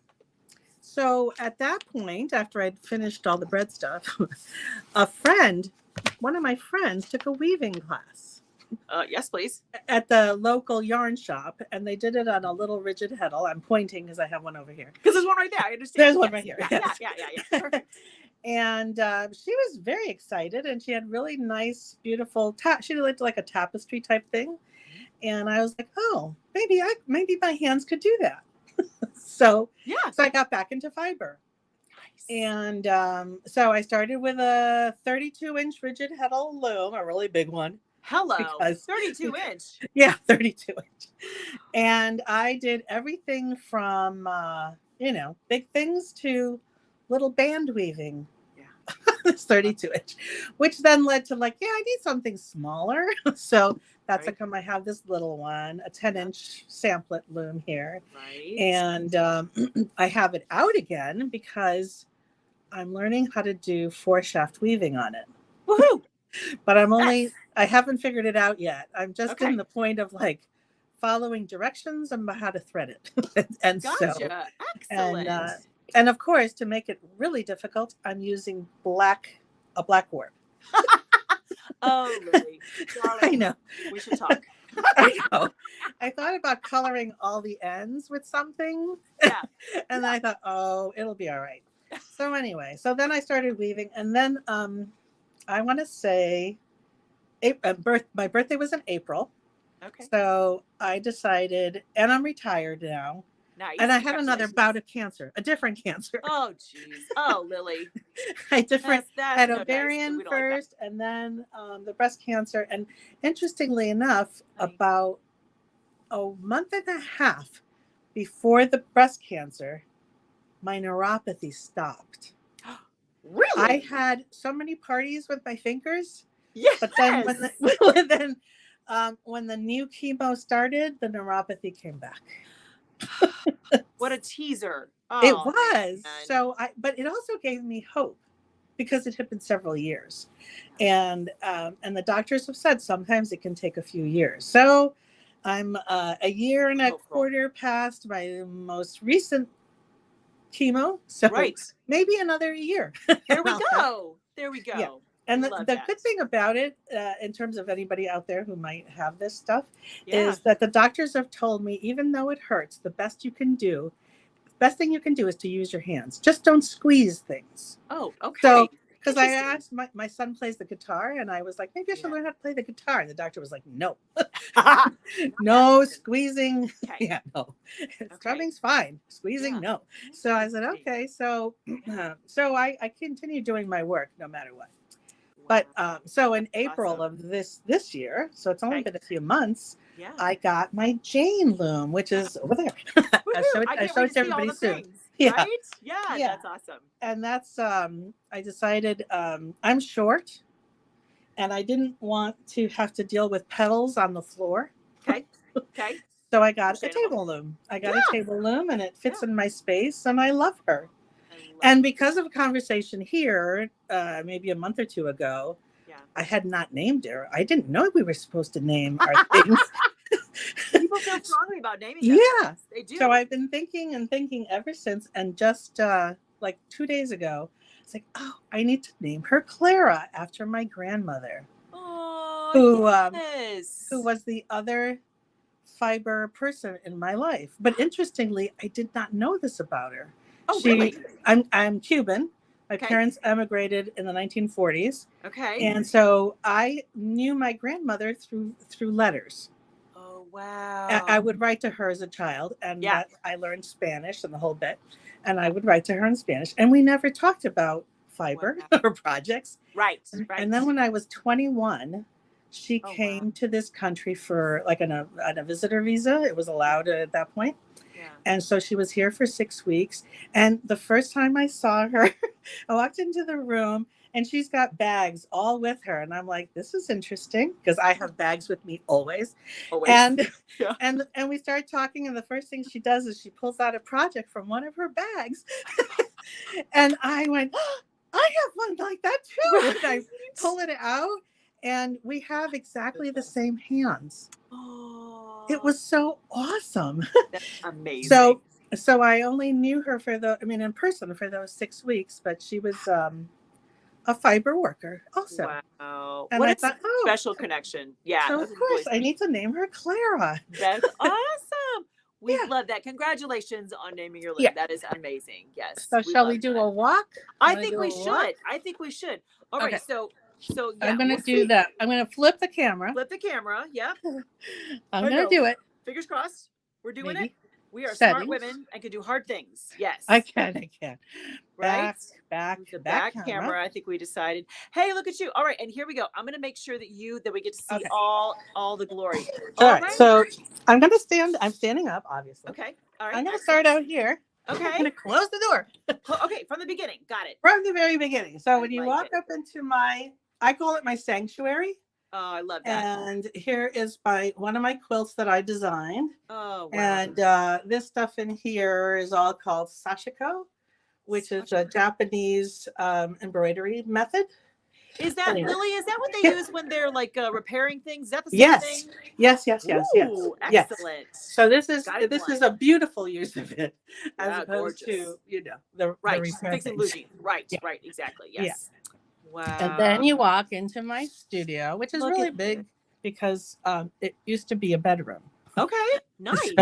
So at that point, after I'd finished all the bread stuff, one of my friends took a weaving class Yes, please. at the local yarn shop, and they did it on a little rigid heddle. I'm pointing because I have one over here. Because there's one right there. I understand. There's one Yes. right here. Yeah, yeah, Yes. yeah, yeah, yeah. Perfect. And she was very excited, and she had really nice, beautiful. She did like a tapestry type thing, and I was like, oh, maybe my hands could do that. so Yeah. so I got back into fiber. Nice. And so I started with a 32-inch rigid heddle loom, a really big one. Hello. Because 32-inch. yeah, 32-inch. And I did everything from big things to little band weaving. Yeah. It's 32-inch, which then led to, like, yeah, I need something smaller. So that's Right. how come I have this little one, a 10-inch samplet loom here. Right. And I have it out again because I'm learning how to do 4-shaft weaving on it. Woohoo. But Yes. I haven't figured it out yet. I'm just Okay. in the point of, like, following directions about how to thread it. and Gotcha. so, Excellent. and of course, to make it really difficult, I'm using a black warp. Oh, Lily. I Darling, know. we should talk. I know. I thought about coloring all the ends with something. Yeah. And then I thought, oh, it'll be all right. So anyway, then I started weaving, and then I want to say my birthday was in April. Okay. So I decided, and I'm retired now. Nice. And I had another bout of cancer, a different cancer. Oh, jeez. Oh, Lily. I had no ovarian nice. first, and then the breast cancer. And interestingly enough, about a month and a half before the breast cancer, my neuropathy stopped. Really? I had so many parties with my fingers. Yes. But then when the new chemo started, the neuropathy came back. What a teaser. It Oh, was. man. So but it also gave me hope because it had been several years. And the doctors have said sometimes it can take a few years. So I'm a year and a quarter past my most recent chemo. So right. maybe another year. There we go. There we go. Yeah. And Love the that. good thing about it, in terms of anybody out there who might have this stuff, Yeah. is that the doctors have told me, even though it hurts, the best thing you can do is to use your hands. Just don't squeeze things. Oh, okay. So, because I Interesting. asked, my son plays the guitar, and I was like, maybe I should Yeah. learn how to play the guitar. And the doctor was like, no, Not that no often. squeezing. Okay. Yeah, no, Okay. strumming's fine. Squeezing, Yeah. no. So I said, Interesting. okay. So, Yeah. so I continue doing my work no matter what. But Wow. so in That's April awesome. of this year, so it's only Okay. been a few months, Yeah. I got my Jane loom, which is over there. Woohoo! I I can't show wait it to to see all everybody the soon. things. Yeah, Right? Yeah, yeah. that's awesome. And that's I decided I'm short and I didn't want to have to deal with pedals on the floor. Okay. Okay. So I got a Understandable. table loom. I got a Yeah. table loom and it Yeah. fits in my space and I love her. I love And it. because of a conversation here, maybe a month or two ago, Yeah. I had not named her. I didn't know we were supposed to name our things. People feel strongly about naming them. Yeah. They do. So I've been thinking and thinking ever since. And just like 2 days ago, it's like, oh, I need to name her Clara after my grandmother, Oh, who yes. was the other fiber person in my life. But interestingly, I did not know this about her. Oh, really? I'm Cuban. My Okay. parents emigrated in the 1940s. Okay. And so I knew my grandmother through letters. Oh, I wow. would write to her as a child, and Yeah. that I learned Spanish and the whole bit. And I would write to her in Spanish, and we never talked about fiber Wow. or projects. Right. Right. And then when I was 21, she Oh, wow. came to this country for like on a visitor visa. It was allowed at that point. Yeah. And so she was here for 6 weeks. And the first time I saw her, I walked into the room and she's got bags all with her. And I'm like, this is interesting because I have bags with me always. Always. And Yeah. and we start talking, and the first thing she does is she pulls out a project from one of her bags. And I went, oh, I have one like that too. Right. And I pull it out, and we have exactly the same hands. Oh, It was so awesome. that's amazing. So I only knew her in person for those 6 weeks, but she was a fiber worker also. Wow. And What I a thought, oh, special connection. Yeah. so That's of really course I need to name her Clara. That's awesome. We Yeah. love that. Congratulations on naming your loom. Yeah. That is amazing. Yes. So shall we love do that. a walk? I Wanna think do we a should. walk? I think we should. All right. Okay. So yeah, I'm gonna we'll do see. that. I'm gonna flip the camera. Flip the camera. Yep. I'm I gonna know. do it. Fingers crossed. We're doing Maybe. it. We are Settings. smart women and can do hard things. Yes. I can. Right? Back, The back back camera. camera. I think we decided. Hey, look at you. All right, and here we go. I'm gonna make sure that we get to see Okay. all the glory. All right. So I'm gonna stand. I'm standing up, obviously. Okay. All right. I'm gonna start out here. Okay. I'm gonna close the door Okay, from the beginning. Got it. from the very beginning. So when you like walk it. up into I call it my sanctuary. Oh, I love that. And here is one of my quilts that I designed. Oh, wow. And this stuff in here is all called sashiko, which is a Japanese embroidery method. Is that Anyway. Lily? Is that what they use when they're like repairing things? Is that the same Yes. thing? Yes. Ooh, excellent. So this is Guideline. a beautiful use of it, as Yeah, opposed gorgeous. to the Right, repair fixing things. losing. Right, Yeah. right, exactly. Yes. Wow. And then you walk into my studio, which is Look really at big because it used to be a bedroom. Okay, nice.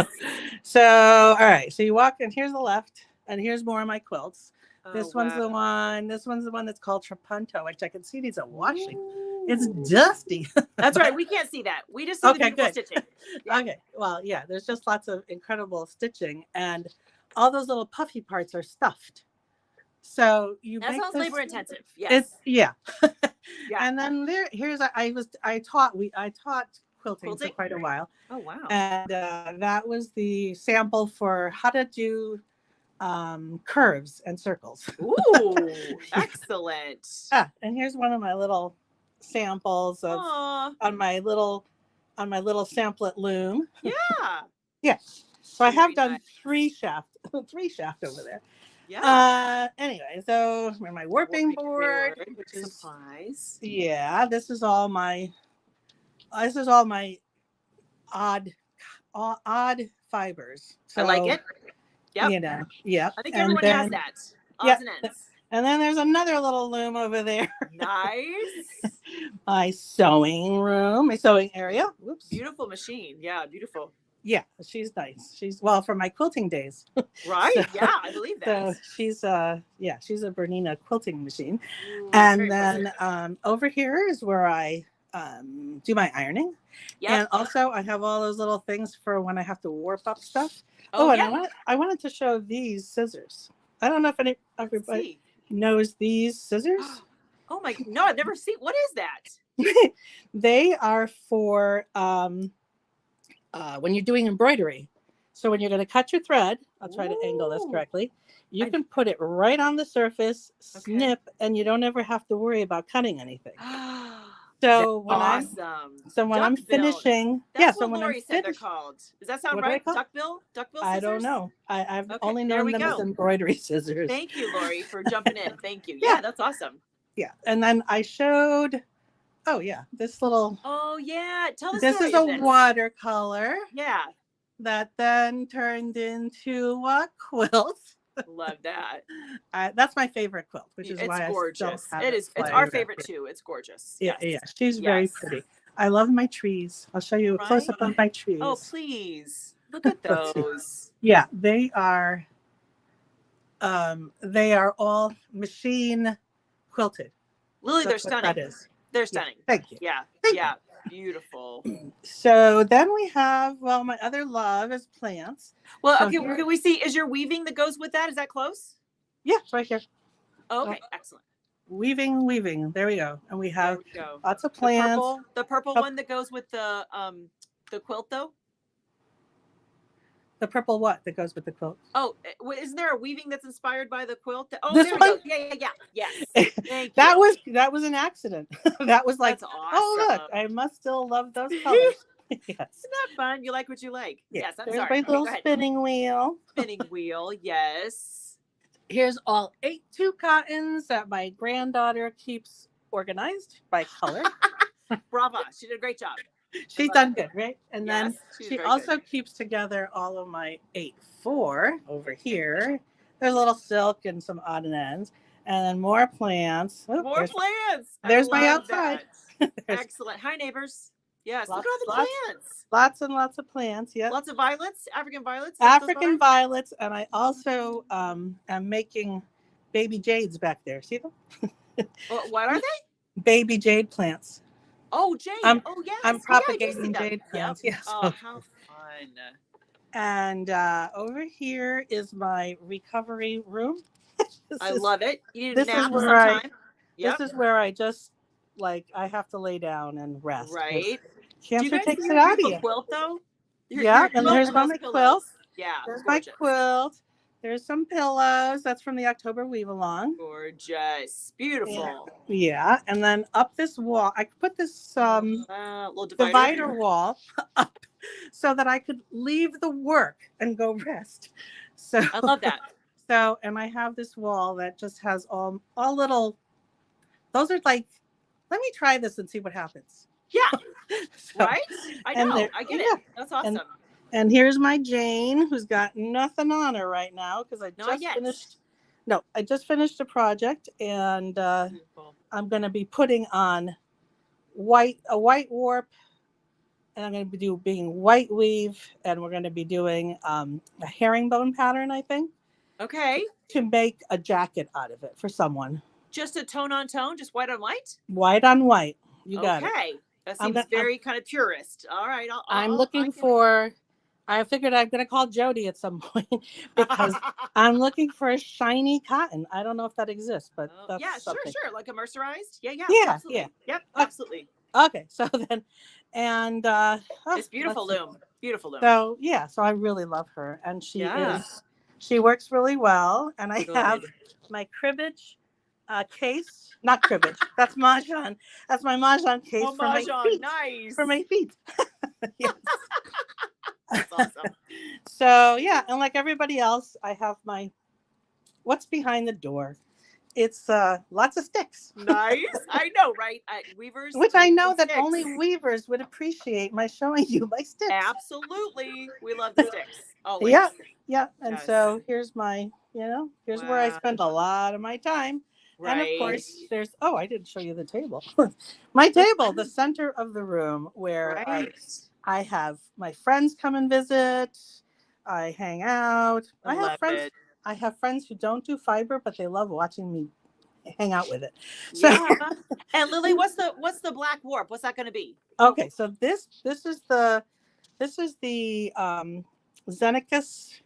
So all right, so you walk in. Here's the left, and here's more of my quilts. Oh, This one's the wow. one. This one's the one that's called Trapunto, which I can see needs a washing. Ooh. It's dusty. That's right. We can't see that. We just see the Okay, beautiful good. stitching. Yeah. Okay. Well, yeah, there's just lots of incredible stitching, and all those little puffy parts are stuffed. So you That make sounds this, labor intensive. Yes. It's yeah. Yeah. And then I taught quilting for Quilting? quite a while, Oh, wow. and that was the sample for how to do curves and circles. Ooh, excellent. And here's one of my little samples of Aw, on my little samplet loom. yeah. Yeah. So I have Very done nice. three shaft over there. Yeah. Anyway, so my warping board, which is supplies. yeah, this is all my odd fibers. So, I like it. Yep. Yeah. I think everyone has that. Odds and ends. And then there's another little loom over there. Nice. My sewing room, my sewing area. Whoops. Beautiful machine. Yeah, beautiful. Yeah, she's nice. She's well for my quilting days. Right? So, Yeah, I believe that. so she's a Bernina quilting machine. Ooh, very And impressive. then over here is where I do my ironing. Yep. And also I have all those little things for when I have to warp up stuff. Oh, And yeah. I wanted to show these scissors. I don't know if Let's everybody see. knows these scissors. Oh my, no, I've never seen. What is that? They are for when you're doing embroidery. So when you're going to cut your thread, I'll try to angle this Ooh. correctly. You can put it right on the surface, Okay. snip, and you don't ever have to worry about cutting anything. So when Awesome. I'm finishing, That's so what when Lori I'm said they're finished, called. Does that sound what are they right? called? Duckbill? Duckbill scissors? I don't know. I've Okay, only there known we them as go. embroidery scissors. Thank you, Lori, for jumping in. Thank you. Yeah. Yeah, that's awesome. Yeah, and then I showed. Oh yeah, this little. Oh yeah, tell the This story is of a this. watercolor Yeah, that then turned into a quilt. love that. That's my favorite quilt, which is It's why gorgeous. I still have It is. It's flying our around favorite here. too. It's gorgeous. Yeah, Yes. yeah, she's very Yes. pretty. I love my trees. I'll show you a close up Right? of my trees. Oh, please. Look at Let's see. those. Yeah, they are all machine quilted. Lily, they're That's what that stunning. is. They're Yeah, stunning. thank you. Yeah. Thank Yeah. Beautiful. So then we have, well, my other love is plants. Well, So okay, can we see, is your weaving that goes with that? Is that close? Yeah, it's right here. Oh, okay, excellent. Weaving. There we go. And we have lots of plants. The purple one that goes with the quilt though? The purple what that goes with the quilt? Oh, isn't there a weaving that's inspired by the quilt? Oh, This there we one? go. Yeah. Yes. Thank That you. that was an accident. That was like, That's awesome. oh look, I must still love those colors. Yes. Isn't that fun? You like what you like. Yeah. Yes, I'm There's sorry. my little spinning wheel. Spinning wheel, yes. Here's all 8 2 cottons that my granddaughter keeps organized by color. Brava. She did a great job. She's done good, right? And Yes, then she also keeps together all of my 8-4 over here. There's a little silk and some odd ends. And then more plants. Oh, more plants. There's my outside. Excellent. Hi, neighbors. Yes, look at all the plants. Lots and lots of plants. Yeah. Lots of violets, African violets. African violets. And I also am making baby jades back there. See them? What are they? Baby jade plants. Oh, jade. Yes. I'm propagating jade plants. Yep. Yes. Oh, how fun. And over here is my recovery room. I love it. You need a nap sometime. This is where I just I have to lay down and rest. Right. Cancer takes it out of you. Quilt though. And there's my quilt. Yeah. There's my quilt. There's some pillows. That's from the October weave along. Gorgeous. Beautiful. Yeah. And then up this wall, I put this little divider wall up so that I could leave the work and go rest. So I love that. So, and I have this wall that just has all little, those are like, let me try this and see what happens. Yeah. Right? I know. I get it. That's awesome. And here's my Jane, who's got nothing on her right now because I just finished a project, and I'm going to be putting on a white warp, and I'm going to be being white weave, and we're going to be doing a herringbone pattern, I think. Okay. To make a jacket out of it for someone. Just a tone on tone, just white on white? White on white. You got it. Okay. That seems very kind of purist. All right. I'm looking for, I figured I'm going to call Jody at some point because I'm looking for a shiny cotton. I don't know if that exists, but that's something. Sure. Like a mercerized? Yeah. Absolutely. Yeah. Yep, absolutely. Okay. So then, and it's beautiful loom. Beautiful loom. So yeah, so I really love her, and she works really well, and I have my cribbage case, not cribbage. That's Mahjong. That's my Mahjong case for my feet. Nice. For my feet. Yes. That's awesome. So yeah, and like everybody else, I have my what's behind the door. It's lots of sticks. Nice. I know, right? Weavers. Which I know that only weavers would appreciate my showing you my sticks. Absolutely. We love the sticks. Always. Yeah. And so here's my Here's where I Wow. spend a lot of my time. And of Right. course, I didn't show you the table. My table, the center of the room where Right. I have my friends come and visit. I hang out. I love it. I have friends who don't do fiber, but they love watching me hang out with it. So Yeah. And Lily, what's the black warp? What's that going to be? okay, so this is the Xenicus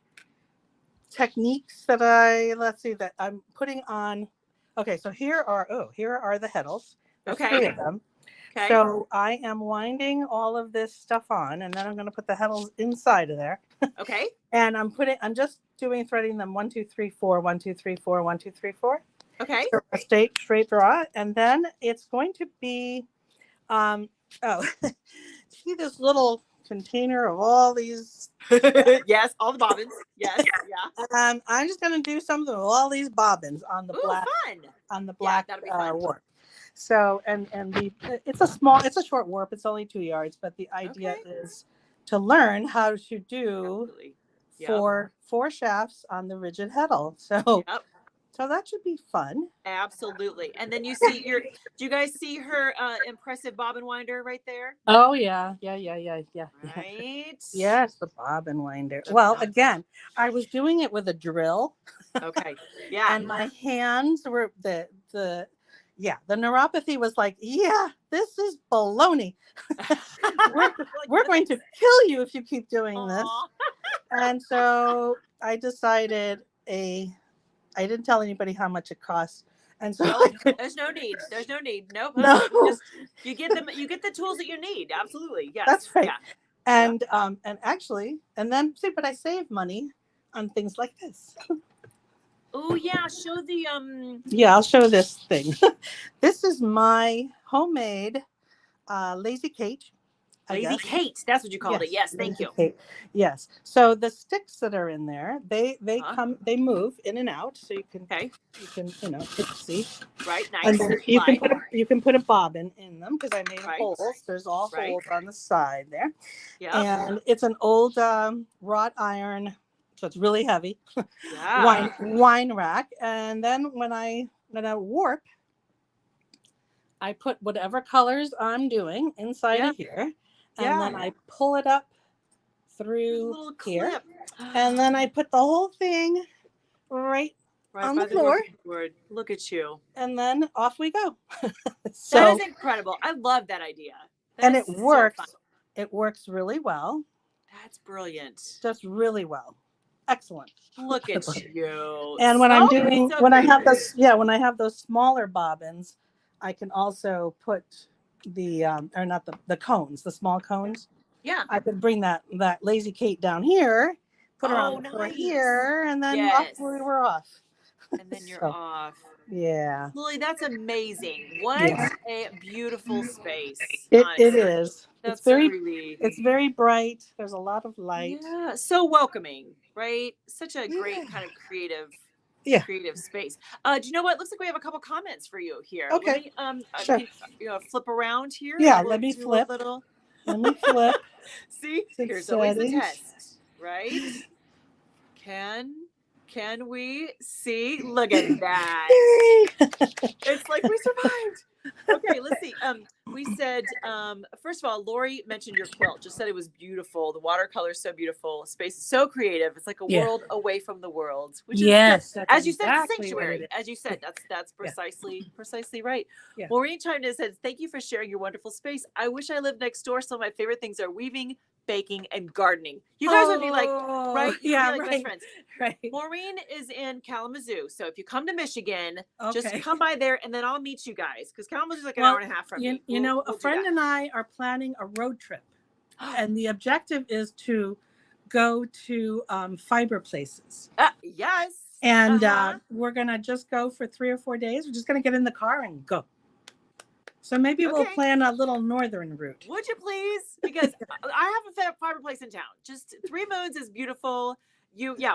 techniques that I'm putting on. Okay, so here are the heddles. There's Okay. 3 of them. Okay. So I am winding all of this stuff on, and then I'm going to put the heddles inside of there. Okay. And I'm just threading them 1, 2, 3, 4, 1, 2, 3, 4, 1, 2, 3, 4. Okay. So a straight draw, and then it's going to be see this little container of all these. Yes, all the bobbins. Yes. Yeah. I'm just going to do something with all these bobbins on the Ooh, black fun. That'll be fun. warp. So it's a short warp. It's only 2 yards, but the idea is to learn how to do Absolutely. Yep. four shafts on the rigid heddle. So Yep. so that should be fun. Absolutely. And then do you guys see her impressive bobbin winder right there? Oh yeah. Right. Yes, the bobbin winder. Well, again, I was doing it with a drill. Okay. Yeah. And my hands were the neuropathy was like, yeah, this is baloney. we're going to kill you if you keep doing this. And so I decided I didn't tell anybody how much it costs. And so there's no need. Nope. No. You get the tools that you need. Absolutely. Yes. That's right. Yeah. And actually, but I save money on things like this. Oh yeah, show the Yeah, I'll show this thing. This is my homemade Lazy Kate. Lazy Kate. That's what you called it. Yes, thank you. Kate. Yes. So the sticks that are in there, they move in and out. So you can see. Right, nice. And then you can put a bobbin in them because I made holes. There's all holes on the side there. Yeah. And it's an old wrought iron, so it's really heavy. Yeah. wine rack. And then when I warp, I put whatever colors I'm doing inside of here. And then I pull it up through here. And then I put the whole thing right on the floor. Look at you. And then off we go. That is incredible. I love that idea. And it works. So it works really well. That's brilliant. Just really well. Excellent. Look at you. And when I have those smaller bobbins, I can also put the cones, the small cones. Yeah. I could bring that Lazy Kate down here, put her on the floor here, and then off we're off. And then you're off. Yeah. Lily, that's amazing. What a beautiful space. It is. That's it's very bright. There's a lot of light. Yeah. So welcoming, right? Such a great kind of creative space. Do you know what? Looks like we have a couple comments for you here. Okay. Sure. Can you flip around here? Yeah, let me flip. Let me flip. See, here's always a test, right? Can we see? Look at that. It's like we survived. Okay, let's see. We said, first of all, Lori mentioned your quilt, just said it was beautiful. The watercolor is so beautiful. Space is so creative. It's like a world away from the world, which is, as you said, sanctuary. As you said, that's precisely right. Yeah. Maureen chimed in and said, thank you for sharing your wonderful space. I wish I lived next door. Some of my favorite things are weaving, baking, and gardening. You guys would be like, right? Best friends. Right. Maureen is in Kalamazoo. So if you come to Michigan, just come by there and then I'll meet you guys. Because Kalamazoo is like an hour and a half from me. A friend and I are planning a road trip. And the objective is to go to fiber places. Yes. And we're going to just go for 3 or 4 days. We're just going to get in the car and go. So maybe we'll plan a little northern route. Would you please? Because I have a fiber place in town. Just 3 Moons is beautiful.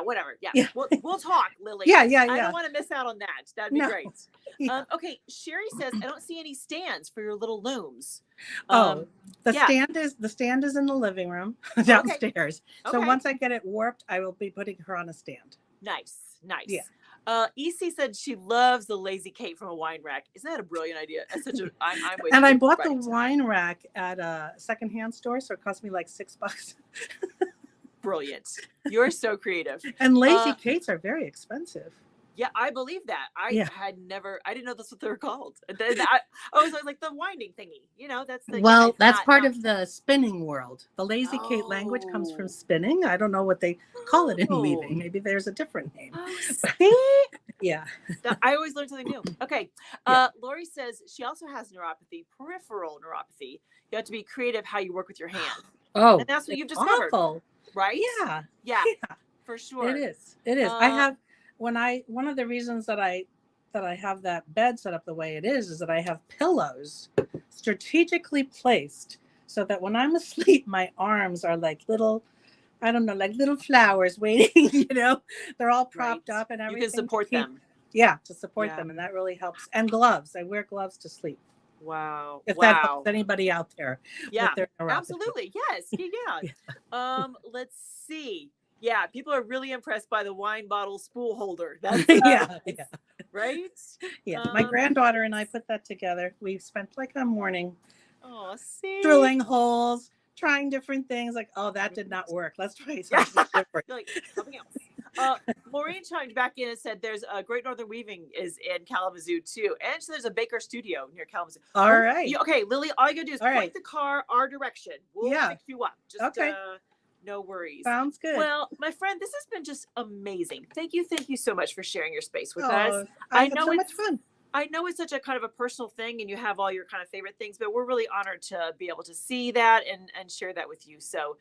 Whatever. Yeah. We'll talk, Lily. Yeah. I don't want to miss out on that. That'd be great. Yeah. Okay. Sherry says, I don't see any stands for your little looms. The stand is in the living room downstairs. Okay. So once I get it warped, I will be putting her on a stand. Nice. Yeah. EC said she loves the lazy Kate from a wine rack. Isn't that a brilliant idea? That's such a. I'm with And you. I bought the Right. wine rack at a secondhand store, so it cost me like $6. Brilliant. You're so creative. And lazy Kates are very expensive. Yeah, I believe that. I Yeah. didn't know that's what they were called. And then I was always like the winding thingy. That's the. Well, It's that's part not. of the spinning world. The lazy Kate language comes from Oh. spinning. I don't know what they call it in Oh. weaving. Maybe there's a different name. Oh, see? Yeah. I always learn something new. Okay. Yeah. Lori says she also has neuropathy, peripheral neuropathy. You have to be creative how you work with your hand. Oh, And that's what it's you've discovered. awful. Right? Yeah. Yeah. Yeah. For sure. It is. It is. I have one of the reasons that I have that bed set up the way it is that I have pillows strategically placed so that when I'm asleep, my arms are like little, I don't know, like little flowers waiting, they're all propped up and everything. You can support them. Yeah, to support them. And that really helps. And gloves. I wear gloves to sleep. Wow. If that helps anybody out there. Yeah, with their neuropathy. absolutely. Yes. Yeah. Let's see. Yeah, people are really impressed by the wine bottle spool holder. That's yeah. Right? Yeah. My granddaughter and I put that together. We spent like a morning drilling holes, trying different things. Like, oh, that did not work. Let's try something different. Like something else. Maureen chimed back in and said there's a Great Northern Weaving is in Kalamazoo too. And so there's a Baker Studio near Kalamazoo. All right. Okay, Lily, all you gotta do is point the car our direction. We'll pick you up. Just no worries. Sounds good. Well, my friend, this has been just amazing. Thank you so much for sharing your space with us. I know so much fun. I know it's such a kind of a personal thing and you have all your kind of favorite things, but we're really honored to be able to see that and share that with you. So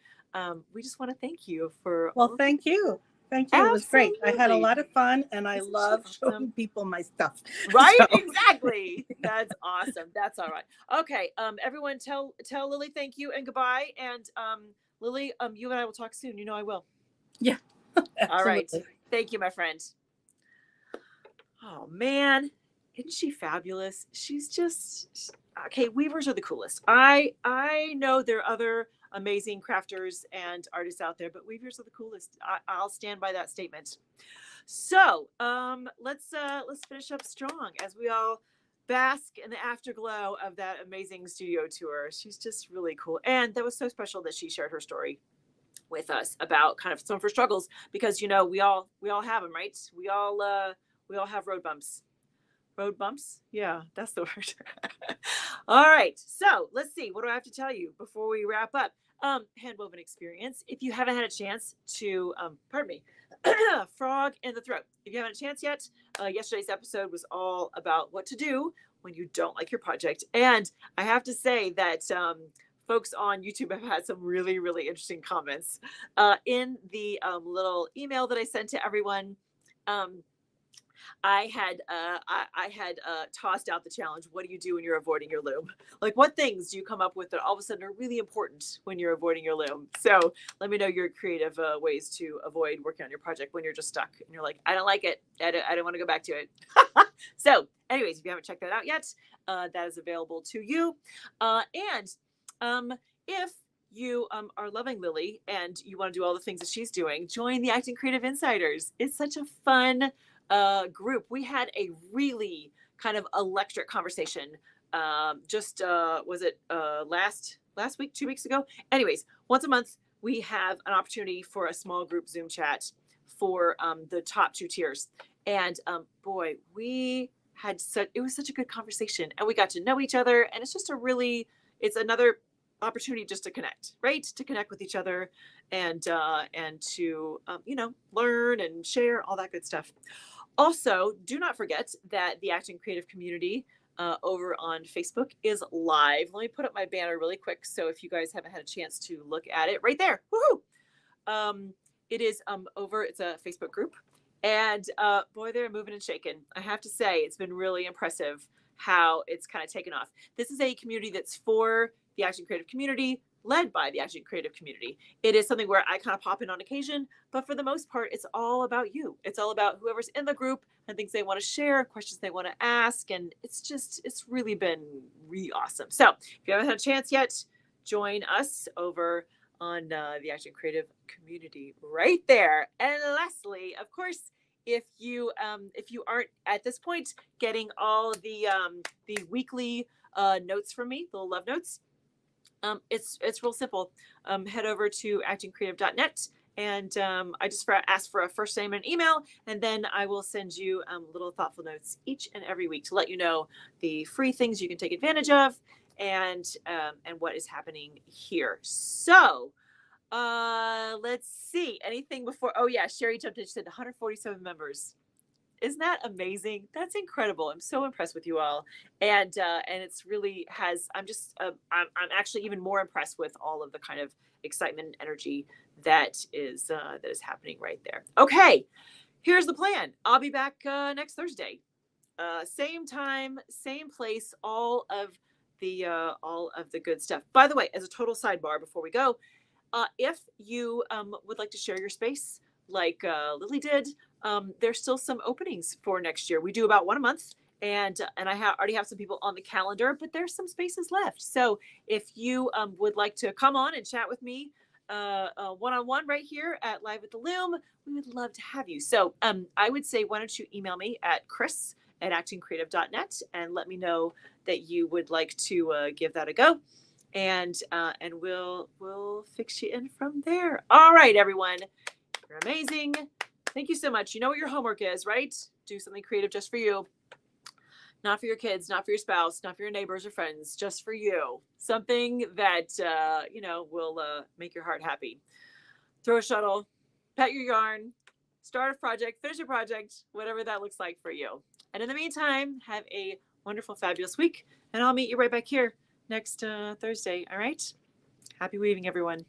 we just want to thank you for. Well, thank you. Thank you. Absolutely. It was great. I had a lot of fun and I love showing people my stuff. Right? So. Exactly. That's awesome. That's all right. Okay. Everyone tell Lily thank you and goodbye. And Lily, you and I will talk soon. I will. Yeah. All right. Thank you, my friend. Oh man. Isn't she fabulous? She's just okay. Weavers are the coolest. I know there are other amazing crafters and artists out there, but weavers are the coolest. I'll stand by that statement. So let's finish up strong as we all bask in the afterglow of that amazing studio tour. She's just really cool, and that was so special that she shared her story with us about kind of some of her struggles because we all have them, right? We all have road bumps. Road bumps? Yeah, that's the word. All right. So let's see. What do I have to tell you before we wrap up? Handwoven experience. If you haven't had a chance to, frog in the throat. If you haven't had a chance yet, yesterday's episode was all about what to do when you don't like your project. And I have to say that folks on YouTube have had some really, really interesting comments. In the little email that I sent to everyone, I had tossed out the challenge. What do you do when you're avoiding your loom? Like, what things do you come up with that all of a sudden are really important when you're avoiding your loom? So let me know your creative ways to avoid working on your project when you're just stuck and you're like, I don't like it. I don't want to go back to it. So anyways, if you haven't checked that out yet, that is available to you. And if you are loving Lily and you want to do all the things that she's doing, join the Acting Creative Insiders. It's such a fun group. We had a really kind of electric conversation was it last week, 2 weeks ago? Anyways, once a month we have an opportunity for a small group Zoom chat for the top 2 tiers. And boy, it was such a good conversation and we got to know each other, and it's just it's another opportunity just to connect, right? To connect with each other and to learn and share all that good stuff. Also, do not forget that the Acting Creative community over on Facebook is live. Let me put up my banner really quick. So if you guys haven't had a chance to look at it, right there. Woohoo! It is it's a Facebook group. And boy, they're moving and shaking. I have to say, it's been really impressive how it's kind of taken off. This is a community that's for the Acting Creative community, led by the Acting Creative community. It is something where I kind of pop in on occasion, but for the most part, it's all about you. It's all about whoever's in the group and things they want to share, questions they want to ask. And it's really been really awesome. So if you haven't had a chance yet, join us over on the Acting Creative community right there. And lastly, of course, if you aren't at this point getting all the weekly notes from me, the love notes, it's real simple. Head over to actingcreative.net and I just ask for a first name and email, and then I will send you little thoughtful notes each and every week to let you know the free things you can take advantage of and what is happening here. So let's see. Anything before? Oh yeah, Sherry jumped in. She said 147 members. Isn't that amazing? That's incredible. I'm so impressed with you all, and it's really has. I'm just I'm actually even more impressed with all of the kind of excitement and energy that is happening right there. Okay, here's the plan. I'll be back next Thursday, same time, same place. All of the good stuff. By the way, as a total sidebar before we go, if you would like to share your space like Lily did, there's still some openings for next year. We do about one a month, and I already have some people on the calendar, but there's some spaces left. So if you would like to come on and chat with me one-on-one right here at Live at the Loom, we would love to have you. So I would say, why don't you email me at chris@actingcreative.net and let me know that you would like to give that a go. And we'll fix you in from there. All right, everyone. You're amazing. Thank you so much. You know what your homework is, right? Do something creative just for you. Not for your kids, not for your spouse, not for your neighbors or friends, just for you. Something that, will make your heart happy. Throw a shuttle, pet your yarn, start a project, finish a project, whatever that looks like for you. And in the meantime, have a wonderful, fabulous week. And I'll meet you right back here next Thursday. All right. Happy weaving, everyone.